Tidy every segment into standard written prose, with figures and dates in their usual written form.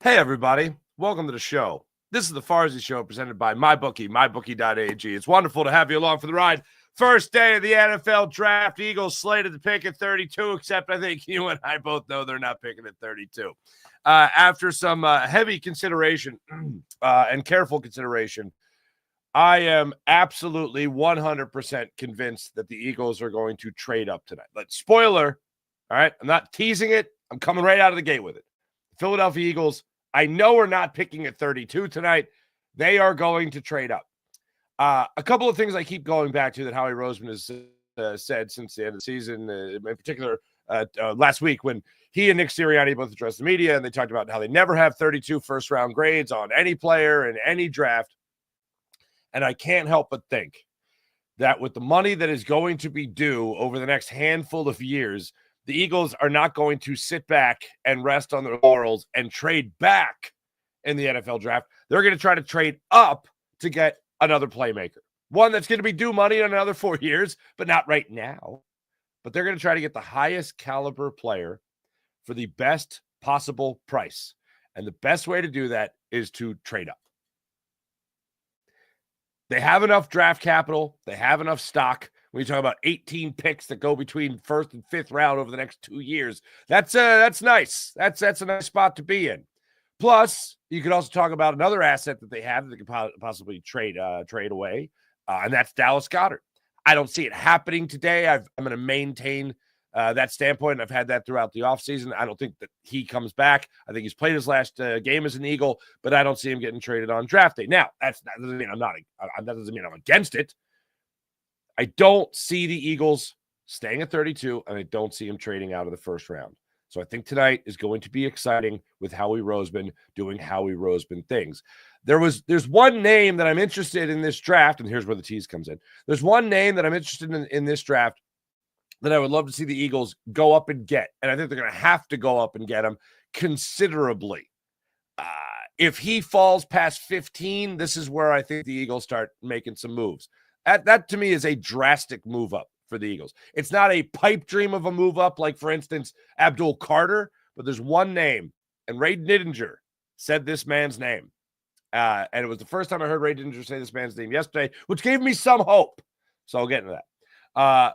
Hey, everybody. Welcome to the show. This is the Farzy Show presented by MyBookie, mybookie.ag. It's wonderful to have you along for the ride. First day of the NFL draft. Eagles slated to pick at 32, except I think you and I both know they're not picking at 32. After some heavy consideration and careful consideration, I am absolutely 100% convinced that the Eagles are going to trade up tonight. But spoiler, all right, I'm not teasing it. I'm coming right out of the gate with it. Philadelphia Eagles, I know are not picking at 32 tonight. They are going to trade up. A couple of things I keep going back to that Howie Roseman has said since the end of the season, in particular last week when he and Nick Sirianni both addressed the media, and they talked about how they never have 32 first-round grades on any player in any draft. And I can't help but think that with the money that is going to be due over the next handful of years, the Eagles are not going to sit back and rest on their laurels and trade back in the NFL draft. They're going to try to trade up to get another playmaker, one that's going to be due money in another 4 years, but not right now. But they're going to try to get the highest caliber player for the best possible price. And the best way to do that is to trade up. They have enough draft capital. They have enough stock. When you talk about 18 picks that go between first and fifth round over the next 2 years, that's nice. That's a nice spot to be in. Plus, you could also talk about another asset that they have that they could possibly trade away, and that's Dallas Goedert. I don't see it happening today. I'm going to maintain that standpoint. I've had that throughout the offseason. I don't think that he comes back. I think he's played his last game as an Eagle, but I don't see him getting traded on draft day. Now, that doesn't mean that doesn't mean I'm against it. I don't see the Eagles staying at 32, and I don't see him trading out of the first round. So I think tonight is going to be exciting with Howie Roseman doing Howie Roseman things. There's one name that I'm interested in this draft, and here's where the tease comes in. There's one name that I'm interested in this draft that I would love to see the Eagles go up and get, and I think they're going to have to go up and get him considerably. If he falls past 15, this is where I think the Eagles start making some moves. That to me is a drastic move up for the Eagles. It's not a pipe dream of a move up, like, for instance, Abdul Carter, but there's one name, and Ray Nittinger said this man's name. And it was the first time I heard Ray Nittinger say this man's name yesterday, which gave me some hope. So I'll get into that.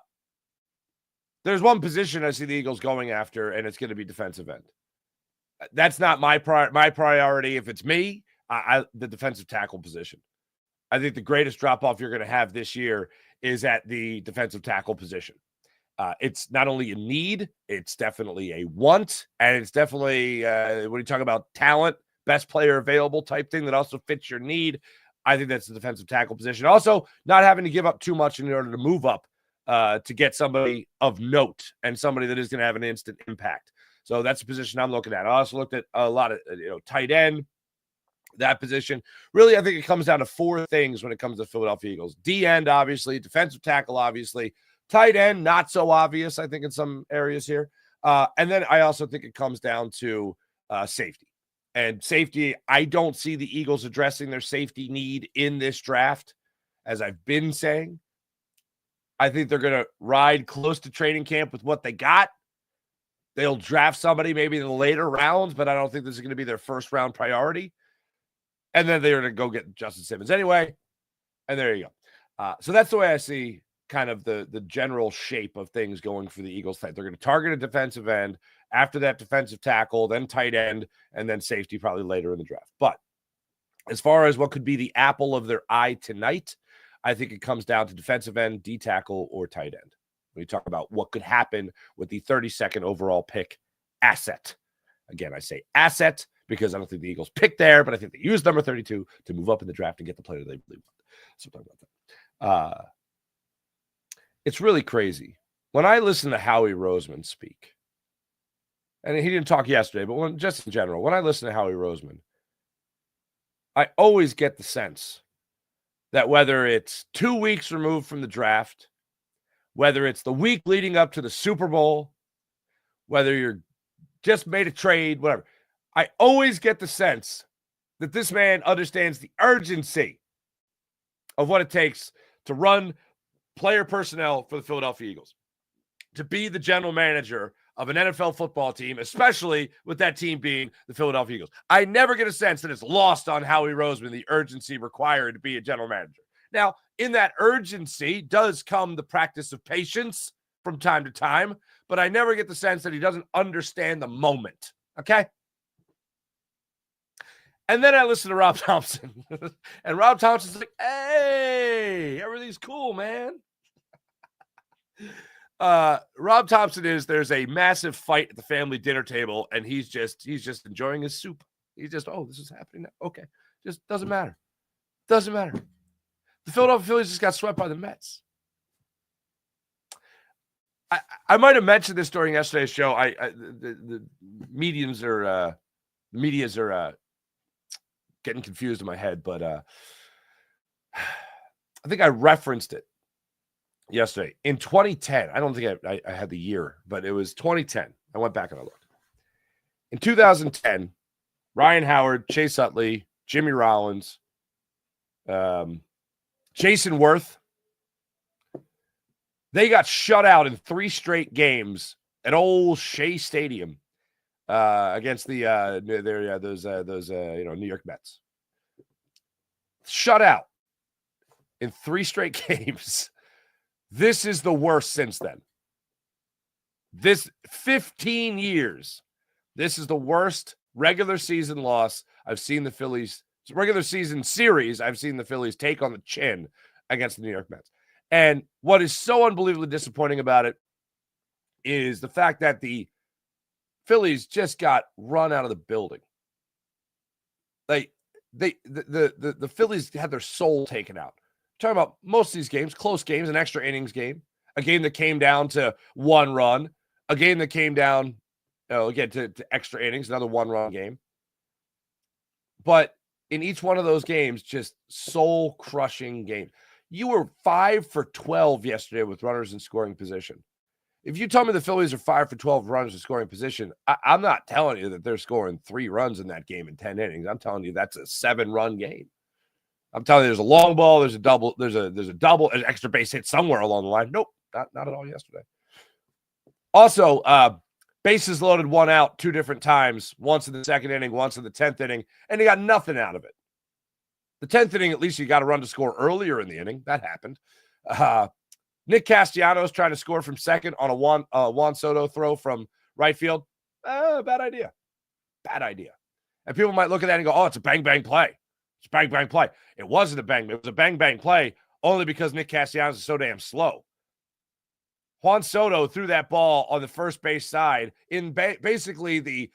There's one position I see the Eagles going after, and it's going to be defensive end. That's not my priority. If it's me, the defensive tackle position. I think the greatest drop-off you're going to have this year is at the defensive tackle position. It's not only a need, it's definitely a want, and it's definitely, when you talk about talent, best player available type thing that also fits your need, I think that's the defensive tackle position. Also, not having to give up too much in order to move up to get somebody of note and somebody that is going to have an instant impact. So that's the position I'm looking at. I also looked at a lot of tight end, that position. Really, I think it comes down to four things when it comes to Philadelphia Eagles. D-end, obviously. Defensive tackle, obviously. Tight end, not so obvious, I think, in some areas here. And then I also think it comes down to safety. And safety, I don't see the Eagles addressing their safety need in this draft, as I've been saying. I think they're going to ride close to training camp with what they got. They'll draft somebody maybe in the later rounds, but I don't think this is going to be their first-round priority. And then they're going to go get Justin Simmons anyway. And there you go. So that's the way I see kind of the general shape of things going for the Eagles. They're going to target a defensive end, after that defensive tackle, then tight end, and then safety probably later in the draft. But as far as what could be the apple of their eye tonight, I think it comes down to defensive end, D tackle, or tight end. When you talk about what could happen with the 32nd overall pick asset. Again, I say asset because I don't think the Eagles picked there, but I think they used number 32 to move up in the draft and get the player they really want. So talk about that. It's really crazy. When I listen to Howie Roseman speak, and he didn't talk yesterday, but just in general, when I listen to Howie Roseman, I always get the sense that whether it's 2 weeks removed from the draft, whether it's the week leading up to the Super Bowl, whether you're just made a trade, whatever, I always get the sense that this man understands the urgency of what it takes to run player personnel for the Philadelphia Eagles, to be the general manager of an NFL football team, especially with that team being the Philadelphia Eagles. I never get a sense that it's lost on Howie Roseman, the urgency required to be a general manager. Now, in that urgency does come the practice of patience from time to time, but I never get the sense that he doesn't understand the moment, okay? And then I listen to Rob Thompson, and Rob Thompson's like, hey, everything's cool, man. Rob Thompson there's a massive fight at the family dinner table, and he's just enjoying his soup. He's just, oh, this is happening now. Okay. Just doesn't matter. Doesn't matter. The Philadelphia Phillies just got swept by the Mets. I might have mentioned this during yesterday's show. The medias are getting confused in my head, but I think I referenced it yesterday. In 2010, I don't think I had the year, but it was 2010. I went back and I looked. In 2010, Ryan Howard, Chase Utley, Jimmy Rollins, Jason Worth, they got shut out in 3 straight games at old Shea Stadium against the New York Mets. Shut out in 3 straight games. This is the worst since then. This 15 years. This is the worst regular season loss I've seen the Phillies, regular season series I've seen the Phillies take on the chin against the New York Mets. And what is so unbelievably disappointing about it is the fact that the Phillies just got run out of the building. Like the Phillies had their soul taken out. Talking about most of these games, close games, an extra innings game, a game that came down to 1 run, a game that came down again to extra innings, another 1-run game. But in each one of those games, just soul-crushing game. You were 5 for 12 yesterday with runners in scoring position. If you tell me the Phillies are 5 for 12 runners in scoring position, I'm not telling you that they're scoring 3 runs in that game in 10 innings. I'm telling you that's a 7-run game. I'm telling you there's a long ball, there's a double, there's a double, an extra base hit somewhere along the line. Nope, not at all yesterday. Also, bases loaded, 1 out 2 different times, once in the 2nd inning, once in the 10th inning, and he got nothing out of it. The 10th inning, at least you got a run to score earlier in the inning. That happened. Nick Castellanos trying to score from second on a Juan Soto throw from right field. Bad idea. Bad idea. And people might look at that and go, oh, it's a bang-bang play. It's a bang-bang play. It wasn't a bang. It was a bang-bang play only because Nick Castellanos is so damn slow. Juan Soto threw that ball on the first base side in basically the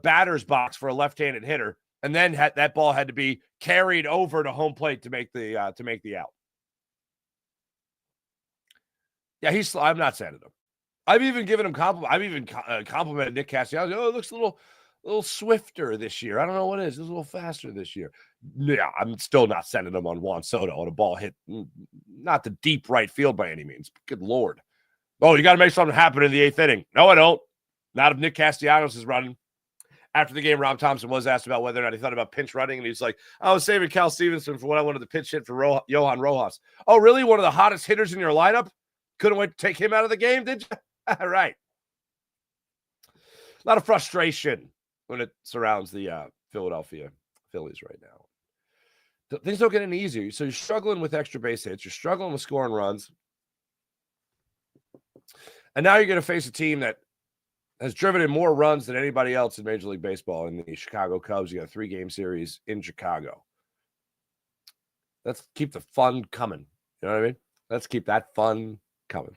batter's box for a left-handed hitter, and then that ball had to be carried over to home plate to make the out. Yeah, I'm not sending him. I've even given him compliment. I've even complimented Nick Castellanos. Oh, it looks a little swifter this year. I don't know what it is. It's a little faster this year. Yeah, I'm still not sending him on Juan Soto on a ball hit, not the deep right field by any means. Good Lord. Oh, you got to make something happen in the 8th inning. No, I don't. Not if Nick Castellanos is running. After the game, Rob Thompson was asked about whether or not he thought about pinch running, and he's like, I was saving Cal Stevenson for what I wanted to pitch hit for Johan Rojas. Oh, really? One of the hottest hitters in your lineup? Couldn't wait to take him out of the game, did you? All right. A lot of frustration when it surrounds the Philadelphia Phillies right now. Things don't get any easier. So you're struggling with extra base hits. You're struggling with scoring runs. And now you're going to face a team that has driven in more runs than anybody else in Major League Baseball in the Chicago Cubs. You got a 3-game series in Chicago. Let's keep the fun coming. You know what I mean? Let's keep that fun coming.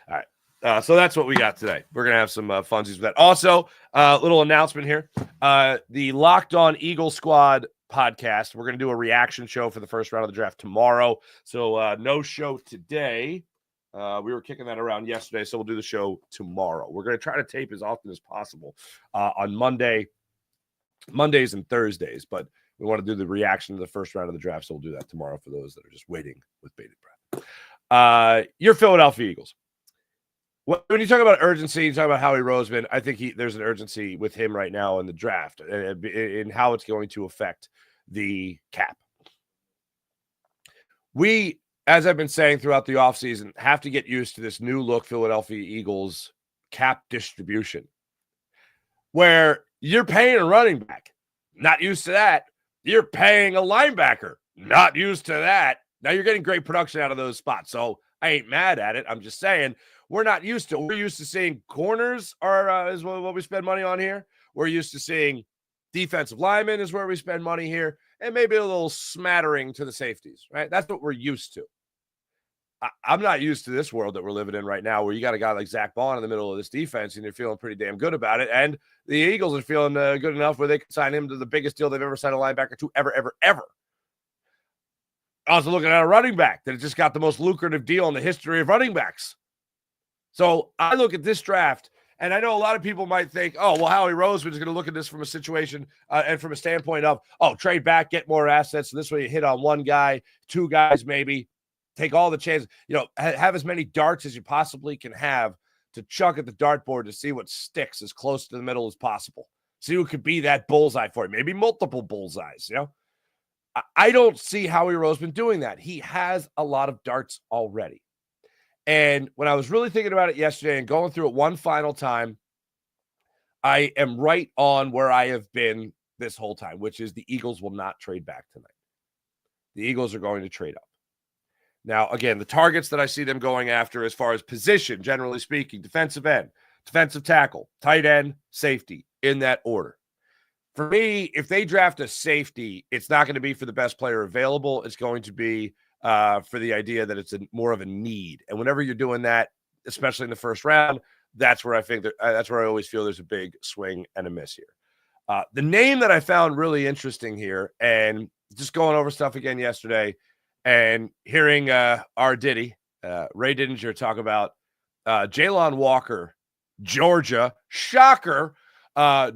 All right. So that's what we got today. We're going to have some funsies with that. Also, little announcement here. The Locked On Eagle Squad podcast, we're going to do a reaction show for the first round of the draft tomorrow. So no show today. We were kicking that around yesterday, so we'll do the show tomorrow. We're going to try to tape as often as possible on Mondays and Thursdays, but we want to do the reaction to the first round of the draft, so we'll do that tomorrow for those that are just waiting with bated breath. Your Philadelphia Eagles. When you talk about urgency, you talk about Howie Roseman, I think there's an urgency with him right now in the draft and how it's going to affect the cap. We, as I've been saying throughout the offseason, have to get used to this new look Philadelphia Eagles cap distribution, where you're paying a running back, not used to that. You're paying a linebacker, not used to that. Now you're getting great production out of those spots. So I ain't mad at it. I'm just saying we're not used to it. We're used to seeing corners is what we spend money on here. We're used to seeing defensive linemen is where we spend money here, and maybe a little smattering to the safeties, right? That's what we're used to. I'm not used to this world that we're living in right now, where you got a guy like Zach Bond in the middle of this defense, and you're feeling pretty damn good about it. And the Eagles are feeling good enough where they can sign him to the biggest deal they've ever signed a linebacker to ever. I was looking at a running back that just got the most lucrative deal in the history of running backs. So I look at this draft, and I know a lot of people might think, oh, well, Howie Roseman is going to look at this from a situation and from a standpoint of, oh, trade back, get more assets. So this way you hit on one guy, two guys maybe. Take all the chances, have as many darts as you possibly can have to chuck at the dartboard to see what sticks as close to the middle as possible. See who could be that bullseye for you, maybe multiple bullseyes, I don't see Howie Roseman doing that. He has a lot of darts already. And when I was really thinking about it yesterday and going through it one final time, I am right on where I have been this whole time, which is the Eagles will not trade back tonight. The Eagles are going to trade up. Now, again, the targets that I see them going after as far as position, generally speaking, defensive end, defensive tackle, tight end, safety, in that order. For me, if they draft a safety, it's not going to be for the best player available. It's going to be for the idea that it's more of a need. And whenever you're doing that, especially in the first round, that's where I think that's where I always feel there's a big swing and a miss here. The name that I found really interesting here, and just going over stuff again yesterday, and hearing our Diddy, Ray Didinger, talk about Jalon Walker, Georgia, shocker,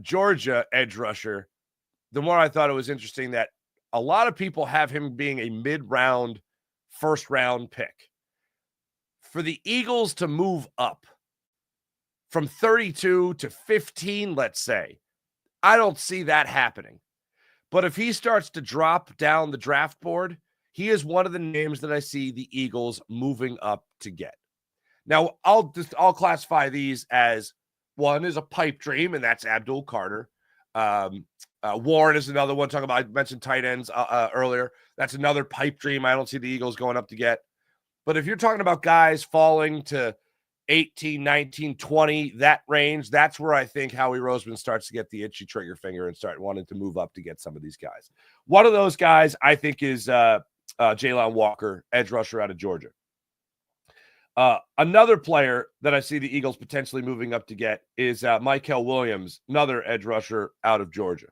Georgia edge rusher, the more I thought it was interesting that a lot of people have him being a mid-round, first-round pick. For the Eagles to move up from 32 to 15, let's say, I don't see that happening. But if he starts to drop down the draft board, he is one of the names that I see the Eagles moving up to get. Now, I'll classify these as one is a pipe dream, and that's Abdul Carter. Warren is another one. Talking about, I mentioned tight ends earlier. That's another pipe dream. I don't see the Eagles going up to get. But if you're talking about guys falling to 18, 19, 20, that range, that's where I think Howie Roseman starts to get the itchy trigger finger and start wanting to move up to get some of these guys. One of those guys I think is Jalon Walker, edge rusher out of Georgia. Another player that I see the Eagles potentially moving up to get is Mykel Williams, another edge rusher out of Georgia.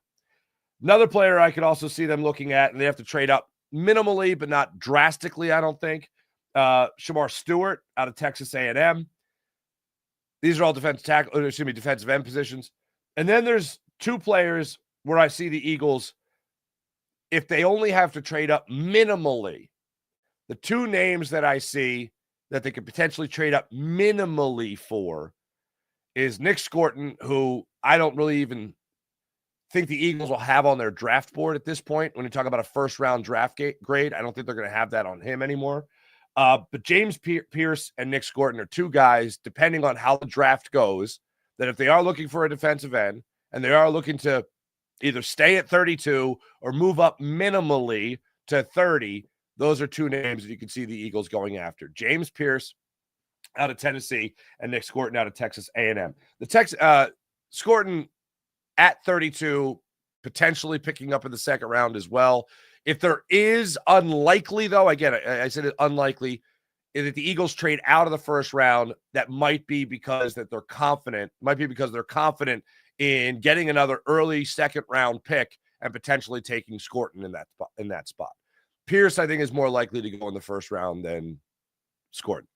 Another player I could also see them looking at, and they have to trade up minimally, but not drastically, I don't think. Shamar Stewart out of Texas A&M. These are all defensive end positions. And then there's two players where I see the Eagles, if they only have to trade up minimally, the two names that I see that they could potentially trade up minimally for is Nick Scorton, who I don't really even think the Eagles will have on their draft board at this point. When you talk about a first-round draft grade, I don't think they're going to have that on him anymore. But James Pierce and Nick Scorton are two guys, depending on how the draft goes, that if they are looking for a defensive end and they are looking to either stay at 32 or move up minimally to 30, those are two names that you can see the Eagles going after. James Pierce out of Tennessee and Nick Scorton out of Texas A&M. Scorton at 32, potentially picking up in the second round as well. If there is unlikely, though, again, I said it unlikely, that the Eagles trade out of the first round, that might be because that they're confident, in getting another early second round pick and potentially taking Scorton in that spot. Pierce, I think, is more likely to go in the first round than Scorton.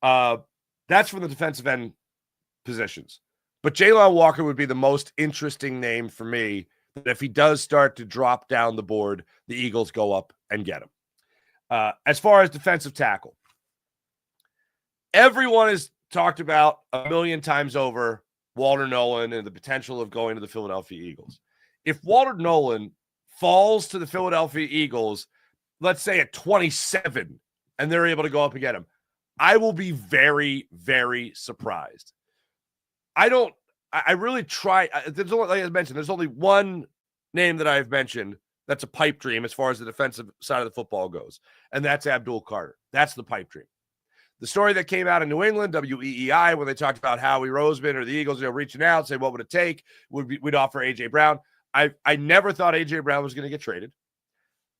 That's from the defensive end positions. But Jalon Walker would be the most interesting name for me, that if he does start to drop down the board, the Eagles go up and get him. As far as defensive tackle, everyone has talked about a million times over Walter Nolan and the potential of going to the Philadelphia Eagles. If Walter Nolan falls to the Philadelphia Eagles, let's say at 27, and they're able to go up and get him, I will be very, very surprised. I really try. There's only, like I mentioned, there's only one name that I've mentioned that's a pipe dream as far as the defensive side of the football goes, and that's Abdul Carter. That's the pipe dream. The story that came out in New England, WEEI, when they talked about Howie Roseman or the Eagles, reaching out, saying what would it take? We'd offer A.J. Brown. I never thought A.J. Brown was going to get traded.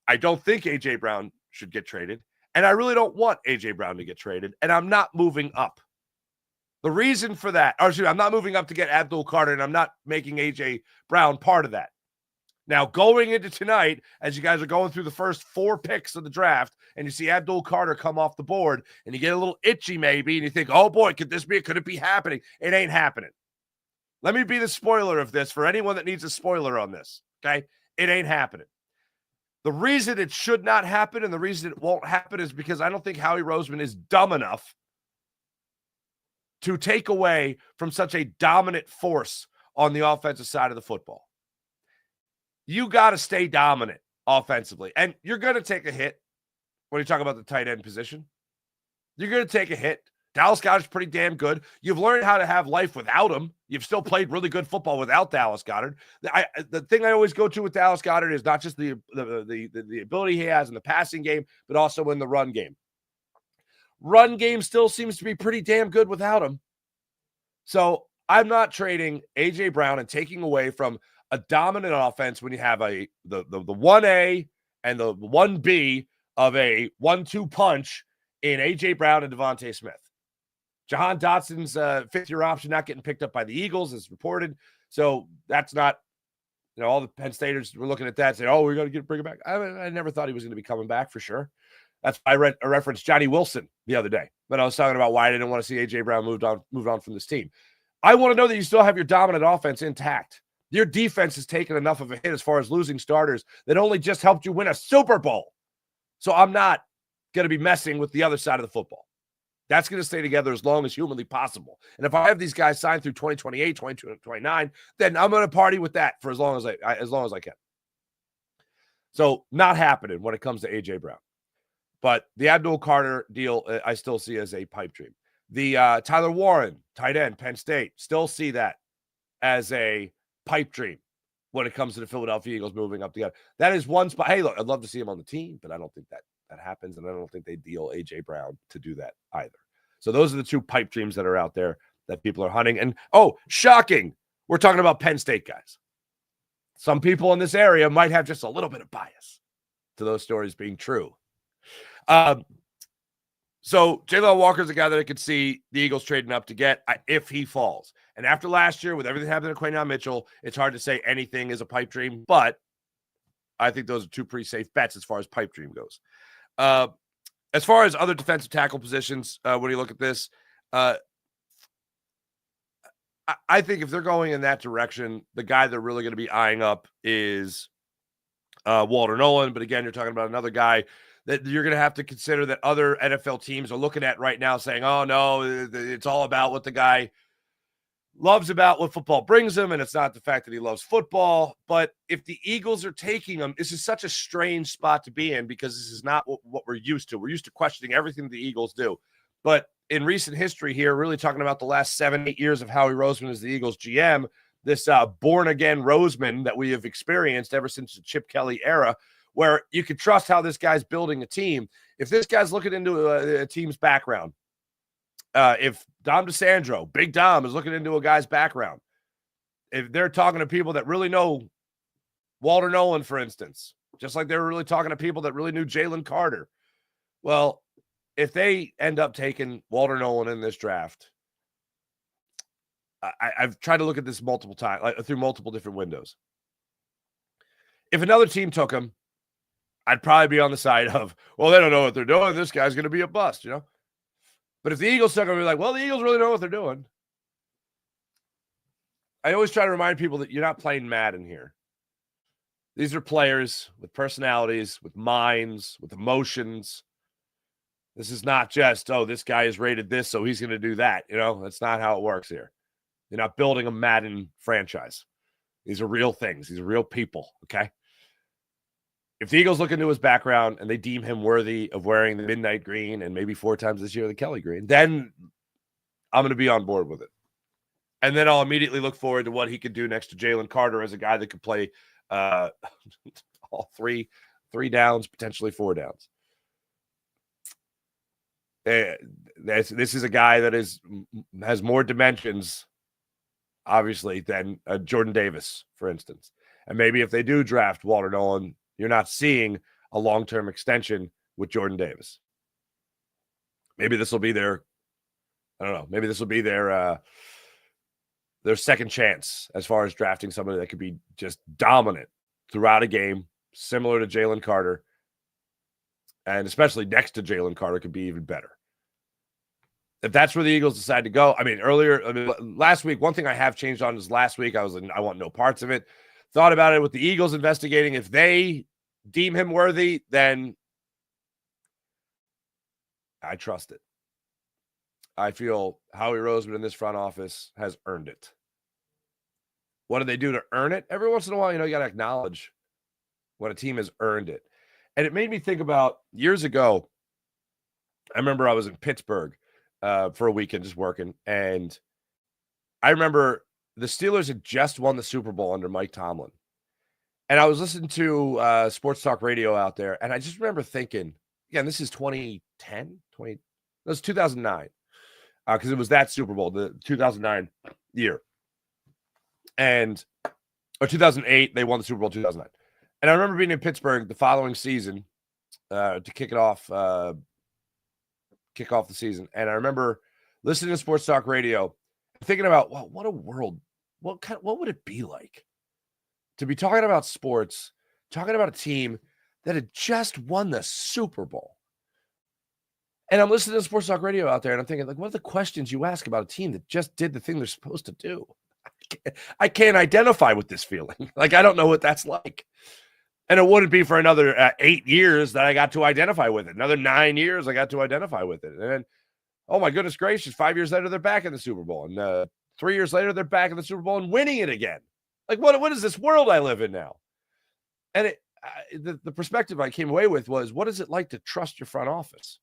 I don't think A.J. Brown should get traded, and I really don't want A.J. Brown to get traded, and I'm not moving up. The reason for that, I'm not moving up to get Abdul Carter, and I'm not making A.J. Brown part of that. Now, going into tonight, as you guys are going through the first 4 picks of the draft, and you see Abdul Carter come off the board, and you get a little itchy maybe, and you think, oh boy, could it be happening? It ain't happening. Let me be the spoiler of this for anyone that needs a spoiler on this, okay? It ain't happening. The reason it should not happen and the reason it won't happen is because I don't think Howie Roseman is dumb enough to take away from such a dominant force on the offensive side of the football. You got to stay dominant offensively. And you're going to take a hit when you talk about the tight end position. You're going to take a hit. Dallas Goedert's pretty damn good. You've learned how to have life without him. You've still played really good football without Dallas Goedert. The thing I always go to with Dallas Goedert is not just the ability he has in the passing game, but also in the run game. Run game still seems to be pretty damn good without him. So I'm not trading A.J. Brown and taking away from a dominant offense when you have the 1A and the 1B of a 1-2 punch in A.J. Brown and Devontae Smith. Jahan Dotson's fifth-year option not getting picked up by the Eagles, as reported. So that's not, all the Penn Staters were looking at that saying, oh, we're going to bring it back. I never thought he was going to be coming back for sure. That's why I referenced Johnny Wilson the other day when I was talking about why I didn't want to see A.J. Brown moved on from this team. I want to know that you still have your dominant offense intact. Your defense has taken enough of a hit as far as losing starters that only just helped you win a Super Bowl. So I'm not going to be messing with the other side of the football. That's going to stay together as long as humanly possible. And if I have these guys signed through 2028, 2029, then I'm going to party with that for as long as I can. So not happening when it comes to A.J. Brown. But the Abdul Carter deal, I still see as a pipe dream. The Tyler Warren, tight end, Penn State, still see that as a pipe dream when it comes to the Philadelphia Eagles moving up together. That is one spot. Hey, look, I'd love to see him on the team, but I don't think that happens, and I don't think they deal A.J. Brown to do that either. So those are the 2 pipe dreams that are out there that people are hunting. And, oh, shocking, we're talking about Penn State guys. Some people in this area might have just a little bit of bias to those stories being true. So Jalen Walker's a guy that I could see the Eagles trading up to get if he falls. And after last year, with everything happening to Quaynor Mitchell, it's hard to say anything is a pipe dream, but I think those are 2 pretty safe bets as far as pipe dream goes. As far as other defensive tackle positions, when you look at this, I think if they're going in that direction, the guy they're really going to be eyeing up is Walter Nolan. But again, you're talking about another guy that you're going to have to consider that other NFL teams are looking at right now saying, oh, no, it's all about what the guy loves about what football brings him, and it's not the fact that he loves football. But if the Eagles are taking him, this is such a strange spot to be in because this is not what we're used to. We're used to questioning everything the Eagles do. But in recent history here, really talking about the last 7-8 years of Howie Roseman as the Eagles GM, this born-again Roseman that we have experienced ever since the Chip Kelly era, where you can trust how this guy's building a team. If this guy's looking into a team's background, if Dom DeSandro, Big Dom, is looking into a guy's background, if they're talking to people that really know Walter Nolan, for instance, just like they were really talking to people that really knew Jalen Carter, well, if they end up taking Walter Nolan in this draft, I've tried to look at this multiple times, through multiple different windows. If another team took him, I'd probably be on the side of, well, they don't know what they're doing. This guy's going to be a bust, But if the Eagles took him, I'd be like, well, the Eagles really know what they're doing. I always try to remind people that you're not playing Madden here. These are players with personalities, with minds, with emotions. This is not just, oh, this guy is rated this, so he's going to do that. That's not how it works here. You're not building a Madden franchise. These are real things. These are real people, okay? If the Eagles look into his background and they deem him worthy of wearing the midnight green and maybe 4 times this year the Kelly green, then I'm going to be on board with it. And then I'll immediately look forward to what he could do next to Jalen Carter as a guy that could play all three downs, potentially 4 downs. This is a guy that has more dimensions, obviously, than Jordan Davis, for instance. And maybe if they do draft Walter Nolan, you're not seeing a long-term extension with Jordan Davis. Maybe this will be their, I don't know, maybe this will be their second chance as far as drafting somebody that could be just dominant throughout a game, similar to Jalen Carter, and especially next to Jalen Carter could be even better. If that's where the Eagles decide to go, last week, one thing I have changed on is last week, I was like, I want no parts of it. Thought about it with the Eagles investigating. If they deem him worthy, then I trust it. I feel Howie Roseman in this front office has earned it. What do they do to earn it? Every once in a while, you got to acknowledge when a team has earned it. And it made me think about years ago. I remember I was in Pittsburgh for a weekend just working. And I remember the Steelers had just won the Super Bowl under Mike Tomlin. And I was listening to sports talk radio out there. And I just remember thinking, again, this is 2010, it was 2009. Because it was that Super Bowl, the 2009 year. Or 2008, they won the Super Bowl 2009. And I remember being in Pittsburgh the following season to kick off the season. And I remember listening to sports talk radio, thinking about, wow, what a world, what would it be like to be talking about sports, talking about a team that had just won the Super Bowl. And I'm listening to sports talk radio out there, and I'm thinking, like, what are the questions you ask about a team that just did the thing they're supposed to do? I can't identify with this feeling. Like, I don't know what that's like. And it wouldn't be for another 8 years that I got to identify with it. Another 9 years I got to identify with it. And then, oh my goodness gracious, 5 years later, they're back in the Super Bowl. And 3 years later, they're back in the Super Bowl and winning it again. Like, what is this world I live in now? And the perspective I came away with was, what is it like to trust your front office?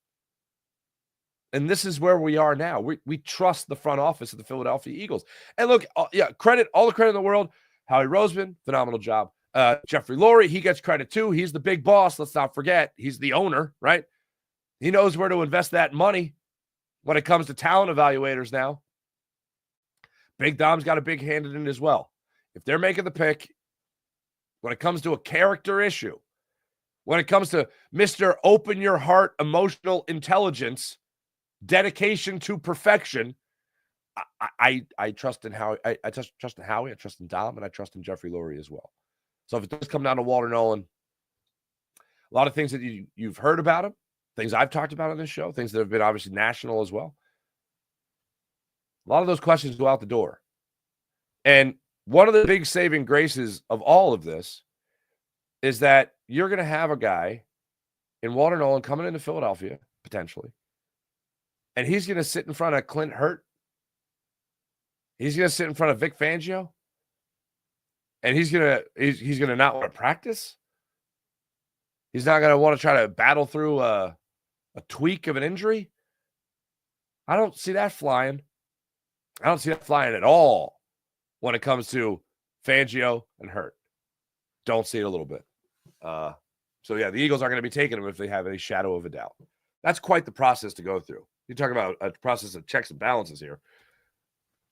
And this is where we are now. We trust the front office of the Philadelphia Eagles. And look, all the credit in the world. Howie Roseman, phenomenal job. Jeffrey Lurie, he gets credit too. He's the big boss. Let's not forget. He's the owner, right? He knows where to invest that money when it comes to talent evaluators now. Big Dom's got a big hand in it as well. If they're making the pick, when it comes to a character issue, when it comes to Mr. Open Your Heart, emotional intelligence, dedication to perfection, I trust in Howie. I trust in Howie. I trust in Dom, and I trust in Jeffrey Lurie as well. So if it does come down to Walter Nolan, a lot of things that you've heard about him, things I've talked about on this show, things that have been obviously national as well. A lot of those questions go out the door. And one of the big saving graces of all of this is that you're going to have a guy in Walter Nolan coming into Philadelphia, potentially, and he's going to sit in front of Clint Hurt. He's going to sit in front of Vic Fangio. And he's gonna not want to practice. He's not going to want to try to battle through a tweak of an injury. I don't see that flying. I don't see that flying at all when it comes to Fangio and Hurt. Don't see it a little bit. So, yeah, the Eagles aren't going to be taking him if they have any shadow of a doubt. That's quite the process to go through. You're talking about a process of checks and balances here.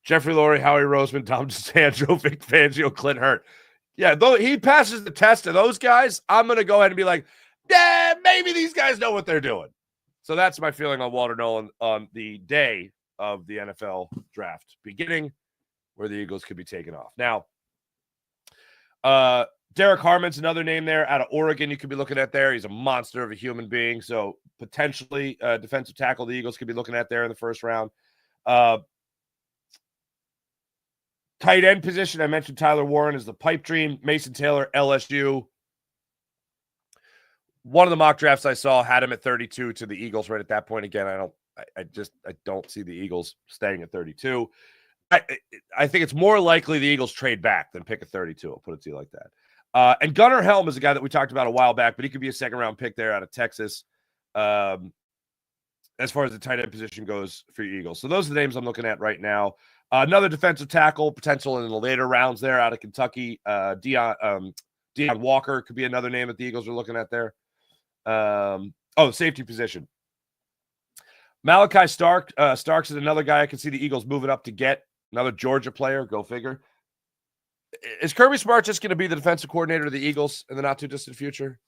Jeffrey Lurie, Howie Roseman, Tom DeSandro, Vic Fangio, Clint Hurt. Yeah, though he passes the test of those guys, I'm going to go ahead and be like, yeah, maybe these guys know what they're doing. So that's my feeling on Walter Nolan on the day of the NFL draft beginning, where the Eagles could be taken off. Now, Derek Harmon's another name there out of Oregon you could be looking at there. He's a monster of a human being. So potentially defensive tackle the Eagles could be looking at there in the first round. Tight end position, I mentioned Tyler Warren is the pipe dream. Mason Taylor, LSU. One of the mock drafts I saw had him at 32 to the Eagles right at that point. Again, I don't see the Eagles staying at 32. I think it's more likely the Eagles trade back than pick a 32. I'll put it to you like that. And Gunnar Helm is a guy that we talked about a while back, but he could be a second-round pick there out of Texas as far as the tight end position goes for your Eagles. So those are the names I'm looking at right now. Another defensive tackle, potential in the later rounds there out of Kentucky. Deion Walker could be another name that the Eagles are looking at there. Safety position. Malachi Starks is another guy I can see the Eagles moving up to get. Another Georgia player, go figure. Is Kirby Smart just going to be the defensive coordinator of the Eagles in the not-too-distant future?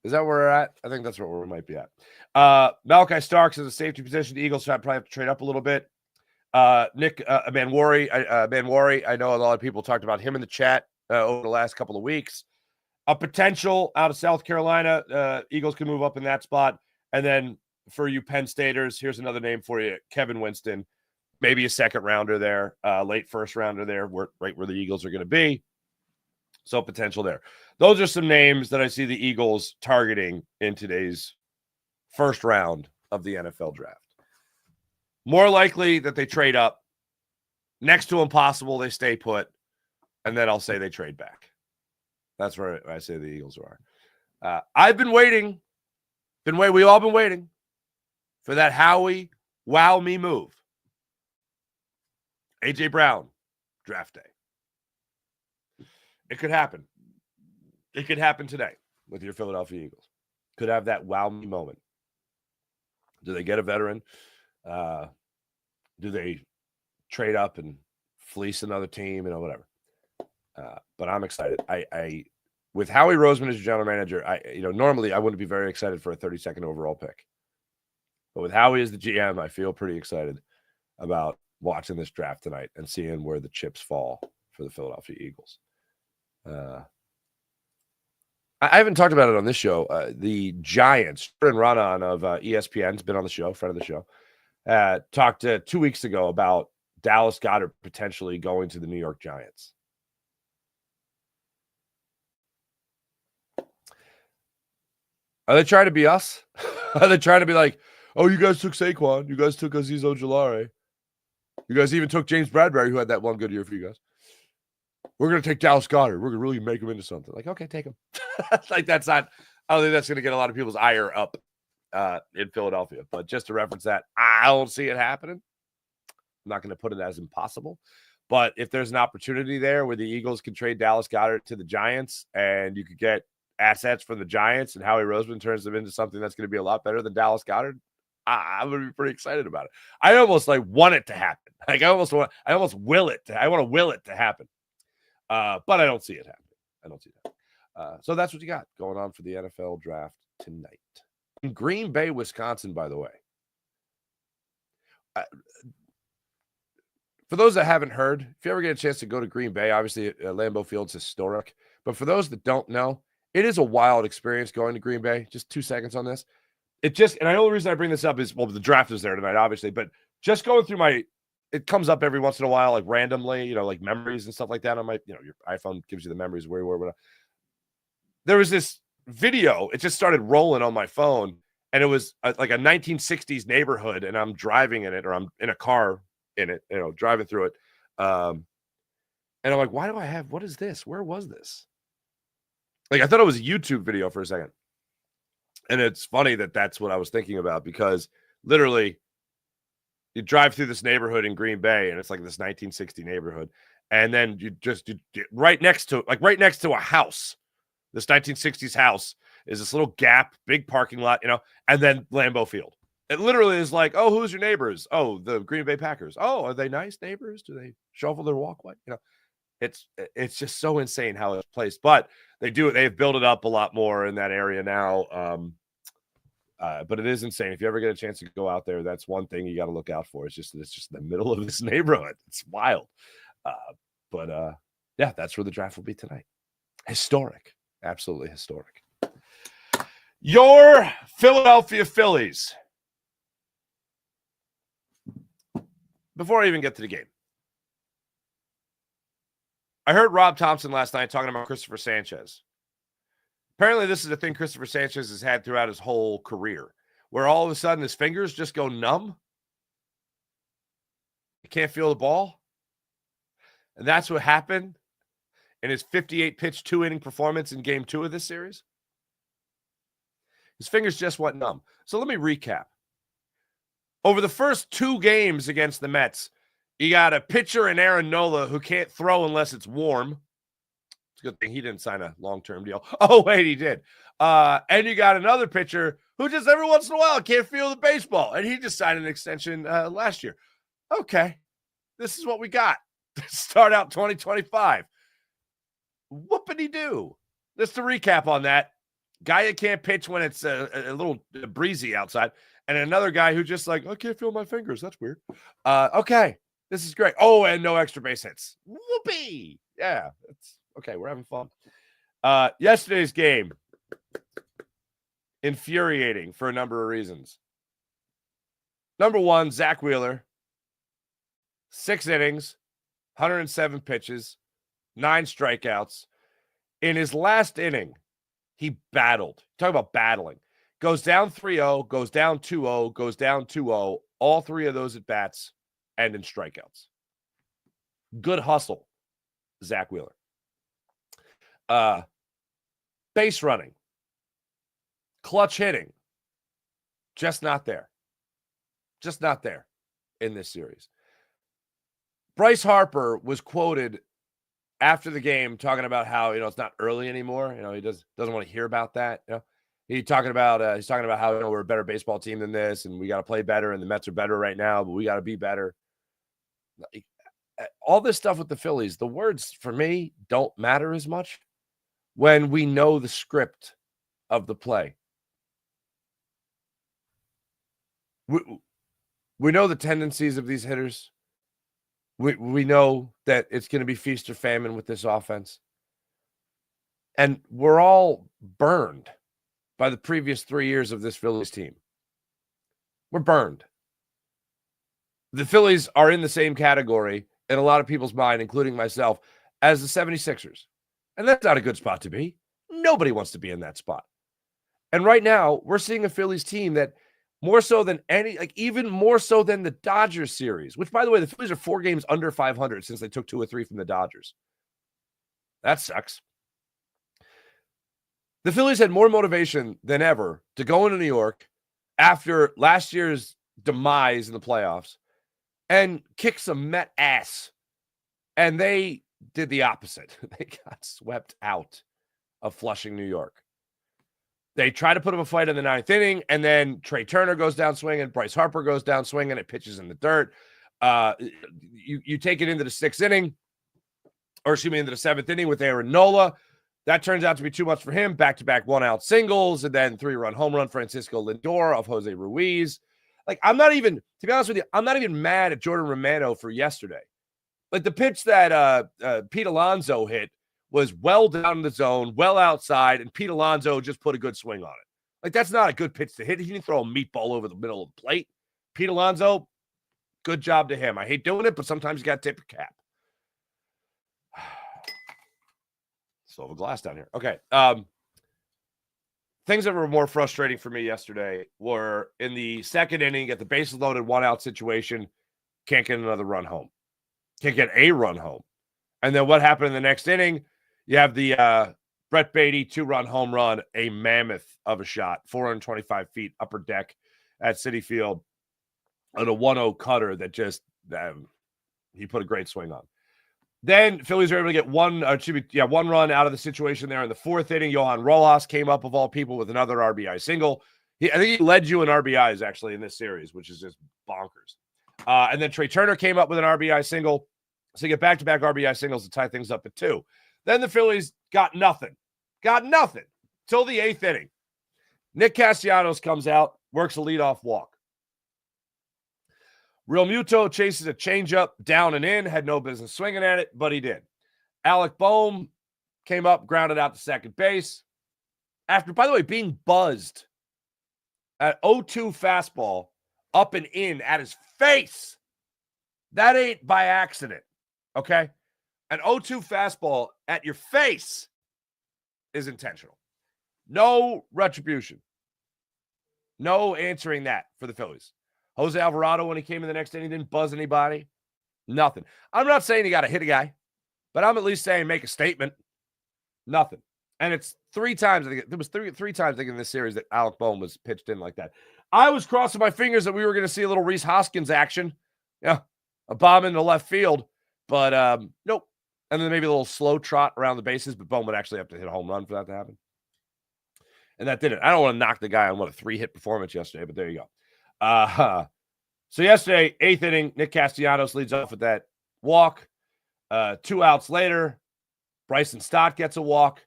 Is that where we're at? I think that's where we might be at. Malachi Starks is a safety position. The Eagles probably have to trade up a little bit. Nick Manwari, I know a lot of people talked about him in the chat over the last couple of weeks. A potential out of South Carolina. Eagles can move up in that spot. And then for you Penn Staters, here's another name for you, Kevin Winston. Maybe a second rounder there, late first rounder there, right where the Eagles are going to be. So potential there. Those are some names that I see the Eagles targeting in today's first round of the NFL draft. More likely that they trade up. Next to impossible, they stay put. And then I'll say they trade back. That's where I say the Eagles are. I've been waiting. We all been waiting for that Howie wow me move. A.J. Brown, draft day. It could happen. It could happen today with your Philadelphia Eagles. Could have that wow me moment. Do they get a veteran? Do they trade up and fleece another team? Whatever. But I'm excited. I with Howie Roseman as your general manager, normally I wouldn't be very excited for a 32nd overall pick. But with Howie as the GM, I feel pretty excited about watching this draft tonight and seeing where the chips fall for the Philadelphia Eagles. I haven't talked about it on this show. The Giants, Jordan Runnon of ESPN has been on the show, friend of the show, talked 2 weeks ago about Dallas Goedert potentially going to the New York Giants. Are they trying to be us? Are they trying to be like, oh, you guys took Saquon. You guys took Azeez Ojulari. You guys even took James Bradbury, who had that one good year for you guys. We're going to take Dallas Goedert. We're going to really make him into something. Like, okay, take him. That's not, I don't think that's going to get a lot of people's ire up in Philadelphia. But just to reference that, I don't see it happening. I'm not going to put it as impossible. But if there's an opportunity there where the Eagles can trade Dallas Goedert to the Giants and you could get assets from the Giants and Howie Roseman turns them into something that's going to be a lot better than Dallas Goedert, I'm going to be pretty excited about it. I almost want it to happen. Like I almost will it. I want to will it to happen. But I don't see it happening. I don't see that. So that's what you got going on for the NFL draft tonight. In Green Bay, Wisconsin, by the way. For those that haven't heard, if you ever get a chance to go to Green Bay, obviously Lambeau Field's historic. But for those that don't know, it is a wild experience going to Green Bay. Just 2 seconds on this. And the only reason I bring this up is, well, the draft is there tonight, obviously. But just going through it comes up every once in a while, like randomly, like memories and stuff like that on my, your iPhone gives you the memories where you were. Whatever. There was this video. It just started rolling on my phone. And it was like a 1960s neighborhood. And I'm driving in it, or I'm in a car in it, driving through it. And I'm like, what is this? Where was this? Like, I thought it was a YouTube video for a second. And it's funny that that's what I was thinking about, because literally you drive through this neighborhood in Green Bay and it's like this 1960 neighborhood. And then you right next to a house, this 1960s house is this little gap, big parking lot, and then Lambeau Field. It literally is like, oh, who's your neighbors? Oh, the Green Bay Packers. Oh, are they nice neighbors? Do they shovel their walkway? It's just so insane how it's placed. But they've built it up a lot more in that area now. But it is insane. If you ever get a chance to go out there, that's one thing you got to look out for. It's just in the middle of this neighborhood. It's wild. Yeah, that's where the draft will be tonight. Historic. Absolutely historic. Your Philadelphia Phillies. Before I even get to the game, I heard Rob Thompson last night talking about Christopher Sanchez. Apparently, this is a thing Christopher Sanchez has had throughout his whole career, where all of a sudden his fingers just go numb. He can't feel the ball. And that's what happened in his 58-pitch 2-inning performance in Game 2 of this series. His fingers just went numb. So let me recap. Over the first 2 games against the Mets, you got a pitcher in Aaron Nola who can't throw unless it's warm. It's a good thing he didn't sign a long-term deal. Oh, wait, he did. And you got another pitcher who just every once in a while can't feel the baseball, and he just signed an extension last year. Okay, this is what we got to start out 2025. Whoopity-doo. Just to recap on that, guy that can't pitch when it's a little breezy outside, and another guy who just like, I can't feel my fingers. That's weird. Okay, this is great. Oh, and no extra base hits. Whoopee. Yeah, it's okay. We're having fun. Yesterday's game, infuriating for a number of reasons. Number one, Zach Wheeler, 6 innings, 107 pitches, 9 strikeouts. In his last inning, he battled. Talk about battling. Goes down 3-0, goes down 2-0, goes down 2-0. All 3 of those at-bats end in strikeouts. Good hustle, Zach Wheeler. Base running. Clutch hitting. Just not there. Just not there in this series. Bryce Harper was quoted after the game talking about how, it's not early anymore. He doesn't want to hear about that. He's talking about how, we're a better baseball team than this and we got to play better and the Mets are better right now, but we got to be better. All this stuff with the Phillies, the words for me don't matter as much when we know the script of the play. We know the tendencies of these hitters. We know that it's going to be feast or famine with this offense. And we're all burned by the previous 3 years of this Phillies team. We're burned. The Phillies are in the same category in a lot of people's mind, including myself, as the 76ers. And that's not a good spot to be. Nobody wants to be in that spot. And right now, we're seeing a Phillies team that more so than even more so than the Dodgers series, which, by the way, the Phillies are 4 games under 500 since they took 2 or 3 from the Dodgers. That sucks. The Phillies had more motivation than ever to go into New York after last year's demise in the playoffs and kick some Met ass. And they did the opposite. They got swept out of Flushing, New York. They try to put up a fight in the 9th inning, and then Trey Turner goes down swinging, Bryce Harper goes down swinging, it pitches in the dirt. You take it into the 6th inning, into the 7th inning with Aaron Nola. That turns out to be too much for him. Back-to-back 1-out singles, and then 3-run home run Francisco Lindor off Jose Ruiz. To be honest with you, I'm not even mad at Jordan Romano for yesterday. The pitch that Pete Alonso hit was well down in the zone, well outside, and Pete Alonso just put a good swing on it. That's not a good pitch to hit. He didn't throw a meatball over the middle of the plate. Pete Alonso, good job to him. I hate doing it, but sometimes you got to tip your cap. Still have a glass down here. Okay. Things that were more frustrating for me yesterday were in the 2nd inning, get the bases loaded, 1-out situation, can't get another run home. Can't get a run home. And then what happened in the next inning? You have the Brett Beatty 2-run home run, a mammoth of a shot, 425 feet upper deck at Citi Field, on a 1-0 cutter that just he put a great swing on. Then Phillies were able to get one run out of the situation there in the 4th inning. Johan Rojas came up, of all people, with another RBI single. I think he led you in RBIs, actually, in this series, which is just bonkers. And then Trey Turner came up with an RBI single. So you get back-to-back RBI singles to tie things up at 2. Then the Phillies got nothing till the 8th inning. Nick Castellanos comes out, works a leadoff walk. Real Muto chases a changeup down and in, had no business swinging at it, but he did. Alec Boehm came up, grounded out to second base. After, by the way, being buzzed at 0-2 fastball up and in at his face. That ain't by accident, okay? An 0-2 fastball at your face is intentional. No retribution. No answering that for the Phillies. Jose Alvarado, when he came in the next inning, didn't buzz anybody. Nothing. I'm not saying you got to hit a guy, but I'm at least saying make a statement. Nothing. And it's 3 times, I think, there was three times, I think, in this series that Alec Boehm was pitched in like that. I was crossing my fingers that we were going to see a little Rhys Hoskins action. Yeah, a bomb into left field, but nope. And then maybe a little slow trot around the bases, but Bowman would actually have to hit a home run for that to happen. And that didn't. I don't want to knock the guy on, a 3-hit performance yesterday, but there you go. So yesterday, 8th inning, Nick Castellanos leads off with that walk. 2 outs later, Bryson Stott gets a walk.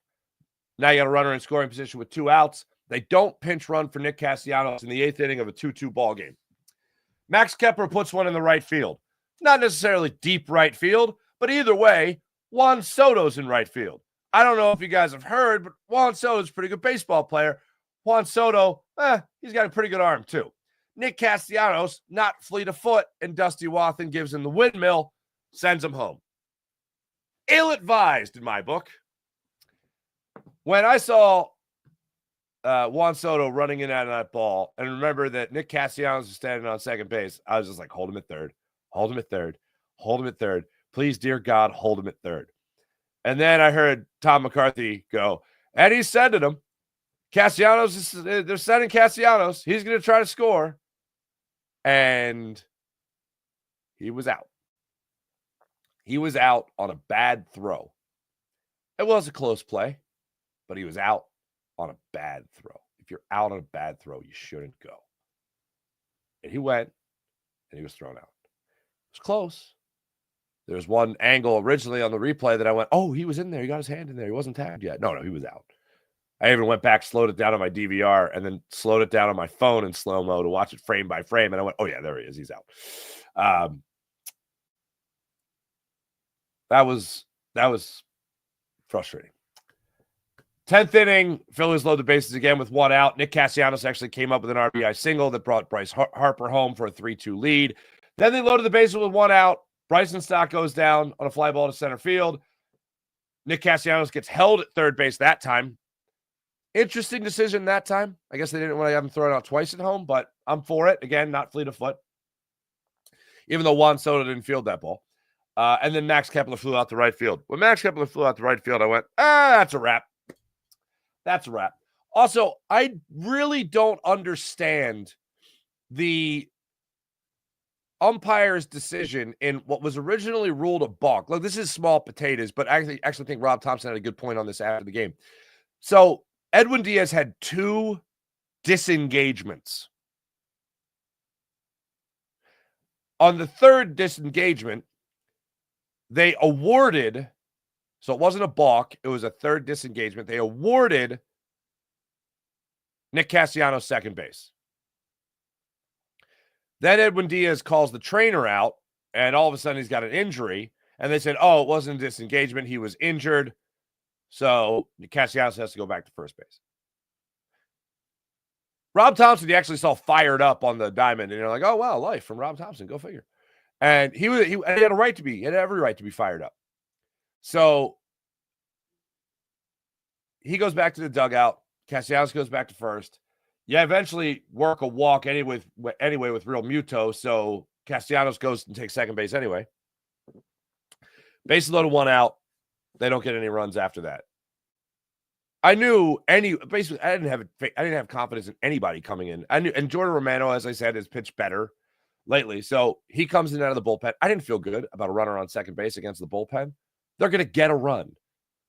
Now you got a runner in scoring position with 2 outs. They don't pinch run for Nick Castellanos in the 8th inning of a 2-2 ball game. Max Kepler puts one in the right field. Not necessarily deep right field, but either way, Juan Soto's in right field. I don't know if you guys have heard, but Juan Soto's a pretty good baseball player. Juan Soto, he's got a pretty good arm too. Nick Castellanos, not fleet of foot, and Dusty Wathan gives him the windmill, sends him home. Ill-advised in my book. When I saw Juan Soto running in out of that ball, and remember that Nick Castellanos was standing on second base, I was just like, hold him at third. Hold him at third. Hold him at third. Please, dear God, hold him at third. And then I heard Tom McCarthy go, and he's sending him. Castellanos, they're sending Castellanos. He's going to try to score. And he was out. He was out on a bad throw. It was a close play, but he was out on a bad throw. If you're out on a bad throw, you shouldn't go. And he went, and he was thrown out. It was close. There was one angle originally on the replay that I went, oh, he was in there. He got his hand in there. He wasn't tagged yet. No, he was out. I even went back, slowed it down on my DVR, and then slowed it down on my phone in slow-mo to watch it frame by frame. And I went, oh, yeah, there he is. He's out. That was frustrating. 10th inning, Phillies load the bases again with 1 out. Nick Castellanos actually came up with an RBI single that brought Bryce Harper home for a 3-2 lead. Then they loaded the bases with 1 out. Bryson Stott goes down on a fly ball to center field. Nick Castellanos gets held at third base that time. Interesting decision that time. I guess they didn't want to have him thrown out twice at home, but I'm for it. Again, not fleet of foot. Even though Juan Soto didn't field that ball. And then Max Kepler flew out to right field. When Max Kepler flew out to right field, I went, that's a wrap. That's a wrap. Also, I really don't understand the umpire's decision in what was originally ruled a balk. Look, this is small potatoes, but I actually think Rob Thompson had a good point on this after the game. So Edwin Diaz had 2 disengagements. On the 3rd disengagement, they awarded, so it wasn't a balk, it was a 3rd disengagement. They awarded Nick Castellanos second base. Then Edwin Diaz calls the trainer out, and all of a sudden he's got an injury. And they said, oh, it wasn't a disengagement. He was injured. So Castellanos has to go back to first base. Rob Thompson, he actually saw fired up on the diamond. And you're like, oh, wow, life from Rob Thompson. Go figure. And he had a right to be, he had every right to be fired up. So he goes back to the dugout. Castellanos goes back to first. Yeah, eventually work a walk anyway with Real Muto. So Castellanos goes and takes second base anyway. Bases loaded, 1 out. They don't get any runs after that. I knew basically I didn't have confidence in anybody coming in. I knew, and Jordan Romano, as I said, has pitched better lately. So he comes in out of the bullpen. I didn't feel good about a runner on second base against the bullpen. They're going to get a run.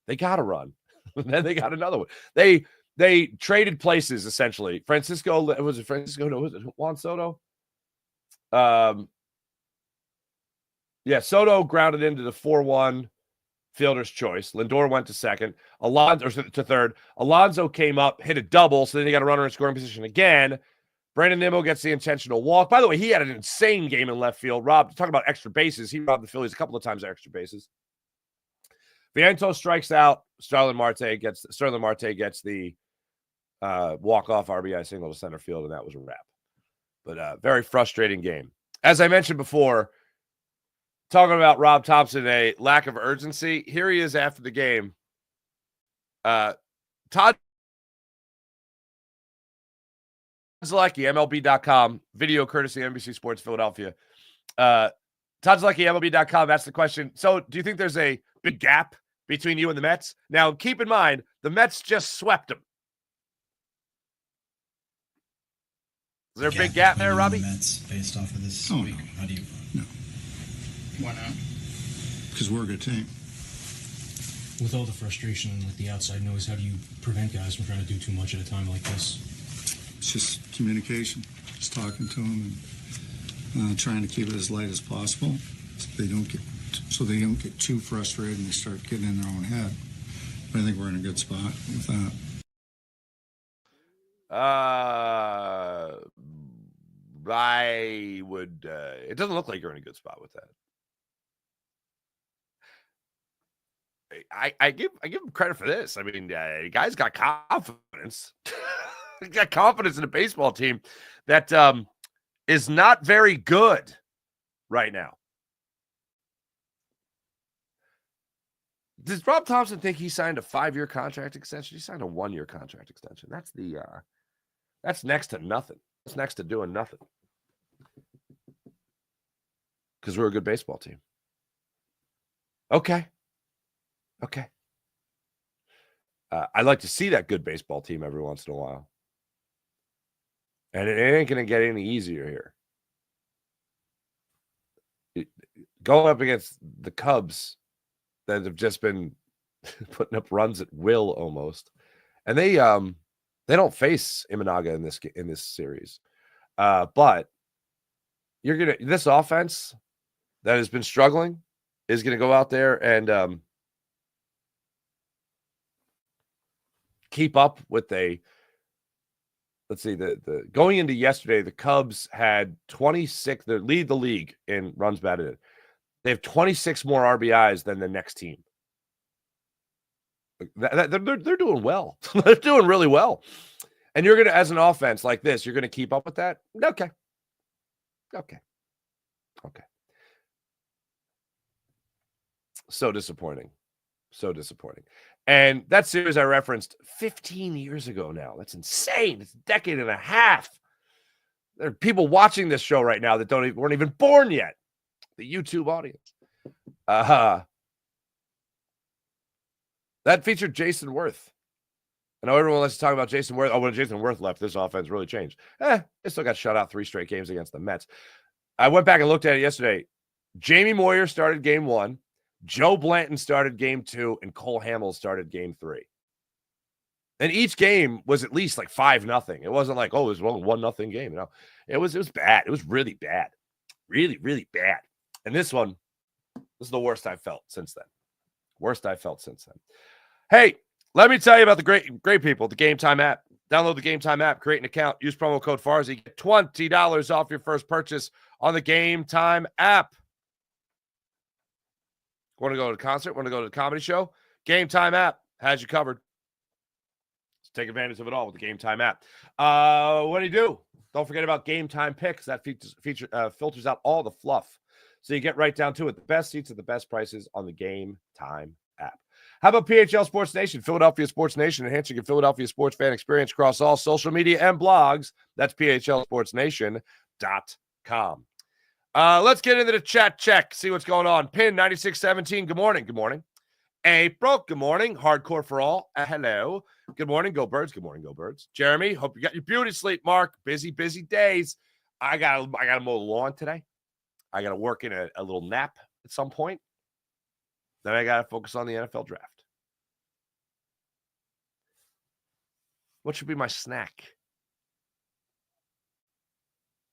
They got a run. Then they got another one. They traded places, essentially. Juan Soto? Yeah, Soto grounded into the 4-1 fielder's choice. Lindor went to second. To third. Alonso came up, hit a double, so then he got a runner in scoring position again. Brandon Nimmo gets the intentional walk. By the way, he had an insane game in left field. Rob, talking about extra bases, he robbed the Phillies a couple of times at extra bases. Vientos strikes out. Sterling Marte gets the walk-off RBI single to center field, and that was a wrap. But very frustrating game. As I mentioned before, talking about Rob Thompson, a lack of urgency. Here he is after the game. Todd Zlecki, MLB.com, video courtesy NBC Sports Philadelphia. Todd Zlecki, MLB.com, asked the question, so do you think there's a big gap between you and the Mets? Now, keep in mind, the Mets just swept them. Is there a big gap there, Robbie? Mets based off of this week. No. How do you? No. Why not? Because we're a good team. With all the frustration and with the outside noise, how do you prevent guys from trying to do too much at a time like this? It's just communication. Just talking to them and trying to keep it as light as possible so they don't get too frustrated and they start getting in their own head. But I think we're in a good spot with that. I would. It doesn't look like you're in a good spot with that. I give him credit for this. I mean, guys got confidence. He got confidence in a baseball team that is not very good right now. Does Rob Thompson think he signed a 5-year contract extension? He signed a 1-year contract extension. That's next to nothing. That's next to doing nothing. Because we're a good baseball team. Okay. I like to see that good baseball team every once in a while. And it ain't going to get any easier here. Going up against the Cubs that have just been putting up runs at will almost. And they don't face Imanaga in this series. But this offense that has been struggling is going to go out there and keep up with let's see, the going into yesterday, the Cubs had 26, they lead the league in runs batted in. They have 26 more RBIs than the next team. They're doing well. They're doing really well. And you're going to, as an offense like this, you're going to keep up with that? Okay. So disappointing. And that series I referenced 15 years ago now. That's insane. It's a decade and a half. There are people watching this show right now that weren't even born yet. The YouTube audience. That featured Jason Worth. I know everyone likes to talk about Jason Worth. Oh, when Jason Worth left, this offense really changed. They still got shut out 3 straight games against the Mets. I went back and looked at it yesterday. Jamie Moyer started game 1. Joe Blanton started game 2, and Cole Hamels started game 3. And each game was at least like 5-0. It wasn't like, it was a 1-0 game. You know, it was bad. It was really bad, really, really bad. And this is the worst I've felt since then. Hey, let me tell you about the great people, the Game Time app. Download the Game Time app, create an account, use promo code Farzy, get $20 off your first purchase on the Game Time app. Want to go to a concert? Want to go to a comedy show? Game Time app has you covered. Let's take advantage of it all with the Game Time app. What do? Don't forget about Game Time Picks. That filters out all the fluff. So you get right down to it. The best seats at the best prices on the Game Time app. How about PHL Sports Nation? Philadelphia Sports Nation, enhancing your Philadelphia sports fan experience across all social media and blogs. That's PHLSportsNation.com. Let's get into the chat check, see what's going on. Pin 9617, good morning. Good morning. April, good morning. Hardcore for all. Hello. Good morning, Go Birds. Good morning, Go Birds. Jeremy, hope you got your beauty sleep, Mark. Busy days. I gotta mow the lawn today. I gotta work in a little nap at some point. Then I gotta focus on the NFL draft. What should be my snack?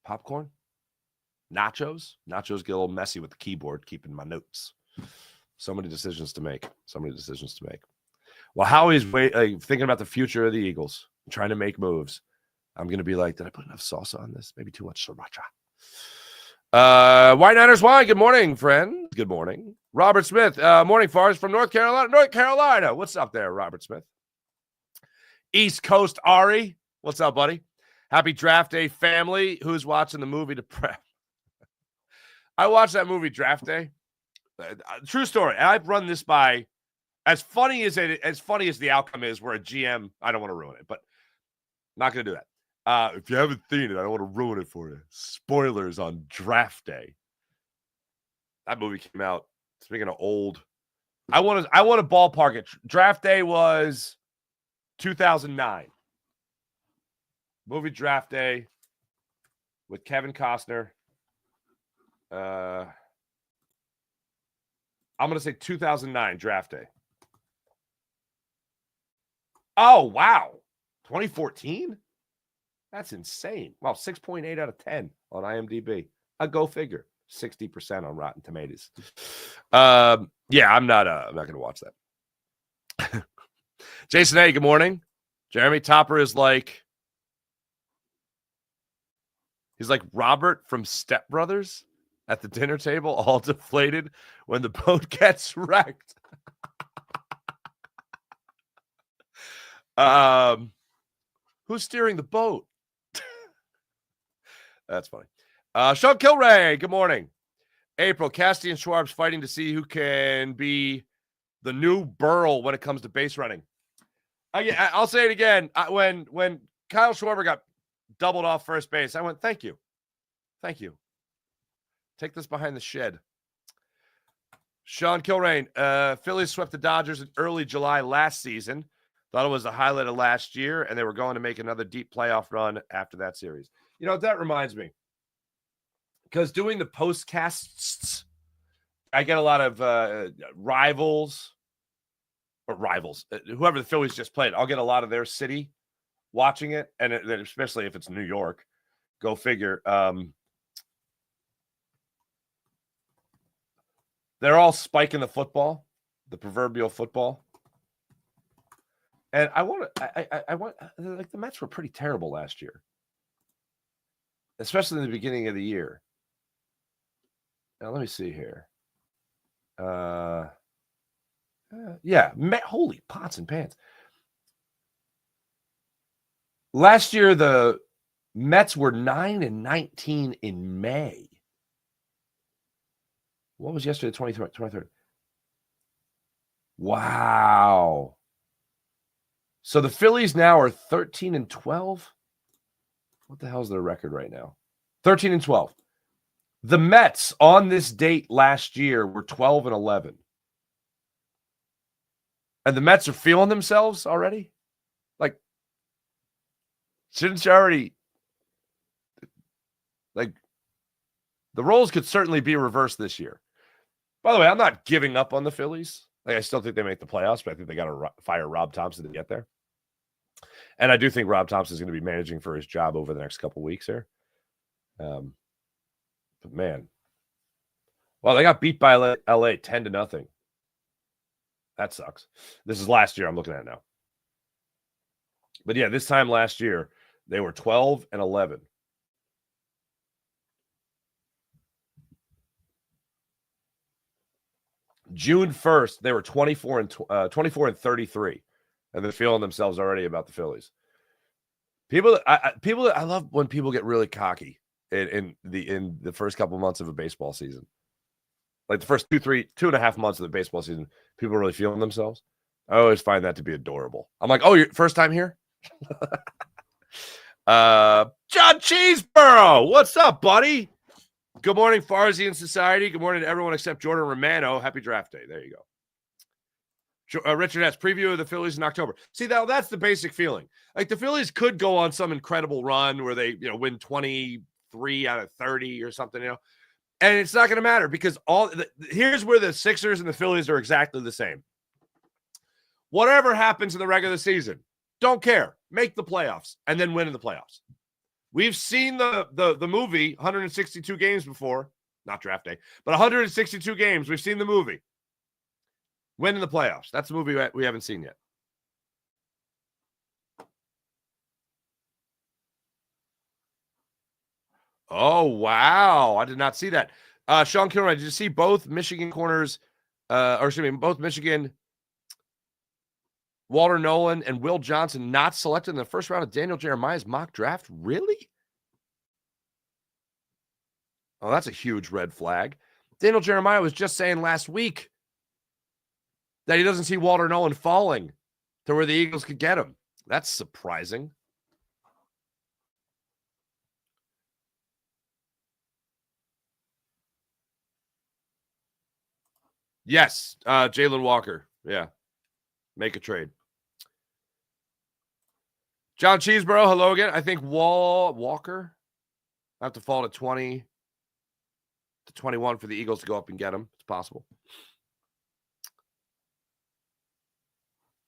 Popcorn? Nachos? Nachos get a little messy with the keyboard, keeping my notes. So many decisions to make. Well, Howie's thinking about the future of the Eagles, trying to make moves. I'm going to be like, did I put enough salsa on this? Maybe too much sriracha. White Niners Wine, good morning, friend. Good morning. Robert Smith, morning, Forrest from North Carolina. What's up there, Robert Smith? East Coast Ari, what's up, buddy? Happy draft day, family. Who's watching the movie to prep? I watched that movie Draft Day. True story. And I've run this by, as funny as the outcome is, where a GM, I don't want to ruin it, but I'm not going to do that. If you haven't seen it, I don't want to ruin it for you. Spoilers on Draft Day. That movie came out, speaking of old, I want to ballpark it. Draft Day was 2009. Movie Draft Day with Kevin Costner. I'm going to say 2009 draft day. Oh, wow. 2014? That's insane. Wow, 6.8 out of 10 on IMDb. A go figure. 60% on Rotten Tomatoes. Yeah, I'm not going to watch that. Jason A, good morning. Jeremy Topper is like, he's like Robert from Step Brothers at the dinner table, all deflated when the boat gets wrecked. Who's steering the boat? That's funny. Sean Kilray, good morning. April, Cassidy and Schwab's fighting to see who can be the new Burl when it comes to base running. I'll say it again. When Kyle Schwarber got doubled off first base, I went, thank you. Thank you. Take this behind the shed. Sean Kilrain, Phillies swept the Dodgers in early July last season. Thought it was the highlight of last year, and they were going to make another deep playoff run after that series. You know, that reminds me. Because doing the postcasts, I get a lot of rivals, whoever the Phillies just played. I'll get a lot of their city watching it, and especially if it's New York. Go figure. They're all spiking the football, the proverbial football. And I want like the Mets were pretty terrible last year, especially in the beginning of the year. Now, let me see here. Holy pots and pans. Last year, the Mets were 9-19 in May. What was yesterday, 23rd? Wow. So the Phillies now are 13-12. What the hell is their record right now? 13-12. The Mets on this date last year were 12-11. And the Mets are feeling themselves already? Like, shouldn't you already? Like, the roles could certainly be reversed this year. By the way, I'm not giving up on the Phillies. Like, I still think they make the playoffs, but I think they got to fire Rob Thompson to get there. And I do think Rob Thompson is going to be managing for his job over the next couple of weeks here. But man, well, they got beat by LA 10-0. That sucks. This is last year I'm looking at now. But yeah, this time last year, they were 12-11. June 1st, they were 24-33. And they're feeling themselves already about the Phillies. I love when people get really cocky in the first couple months of a baseball season. Like the first 2.5 months of the baseball season, people are really feeling themselves. I always find that to be adorable. I'm like, oh, you're first time here? John Cheeseborough, what's up, buddy? Good morning, Farsian Society. Good morning to everyone except Jordan Romano. Happy draft day. There you go. Richard S. Preview of the Phillies in October. See, that's the basic feeling. Like the Phillies could go on some incredible run where they, win 23 out of 30 or something, and it's not going to matter because here's where the Sixers and the Phillies are exactly the same. Whatever happens in the regular season, don't care. Make the playoffs and then win in the playoffs. We've seen the movie 162 games before, not draft day, but 162 games. We've seen the movie. Win in the playoffs. That's a movie we haven't seen yet. Oh, wow. I did not see that. Sean Kilroy, did you see both Michigan corners, both Michigan, Walter Nolan and Will Johnson not selected in the first round of Daniel Jeremiah's mock draft? Really? Oh, that's a huge red flag. Daniel Jeremiah was just saying last week that he doesn't see Walter Nolan falling to where the Eagles could get him. That's surprising. Yes, Jalen Walker. Yeah, make a trade. John Cheeseborough, hello again. I think Walker. have to fall to 20 to 21 for the Eagles to go up and get him. It's possible.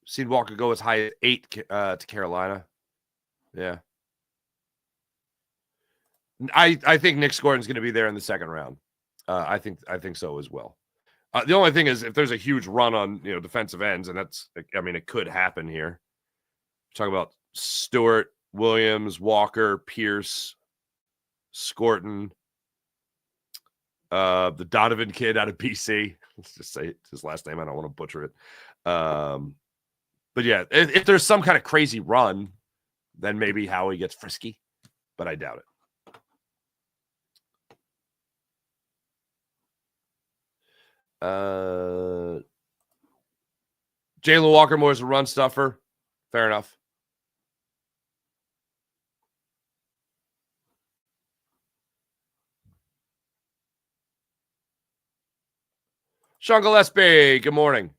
Seen Walker go as high as 8 to Carolina. Yeah. I think Nick Gordon's going to be there in the second round. I think so as well. The only thing is if there's a huge run on defensive ends, and it could happen here. We're talking about Stewart, Williams, Walker, Pierce, Scorton, the Donovan kid out of BC. Let's just say his last name. I don't want to butcher it. But yeah, if there's some kind of crazy run, then maybe Howie gets frisky, but I doubt it. Jalen Walker more is a run stuffer. Fair enough. Sean Gillespie, good morning.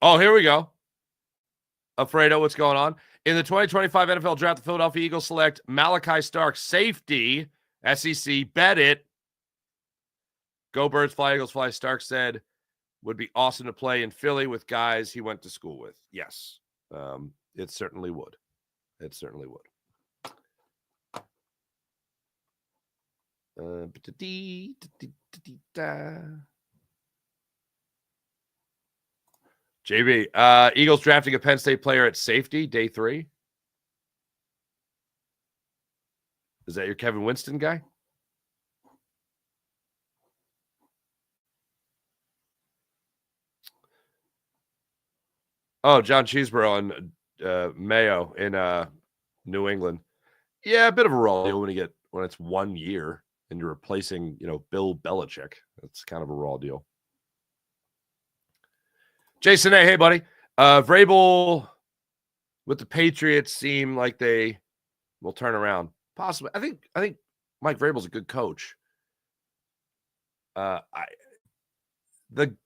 Oh, here we go. Alfredo, what's going on? In the 2025 NFL Draft, the Philadelphia Eagles select Malachi Stark, safety, SEC, bet it. Go Birds, fly Eagles, fly. Stark said, would be awesome to play in Philly with guys he went to school with. Yes, it certainly would. It certainly would. JB, Eagles drafting a Penn State player at safety, day 3. Is that your Kevin Winston guy? Oh, John Cheeseborough and Mayo in New England. Yeah, a bit of a raw deal when it's 1 year and you're replacing, Bill Belichick. That's kind of a raw deal. Jason A, hey buddy. Vrabel with the Patriots seem like they will turn around. Possibly. I think Mike Vrabel's a good coach. The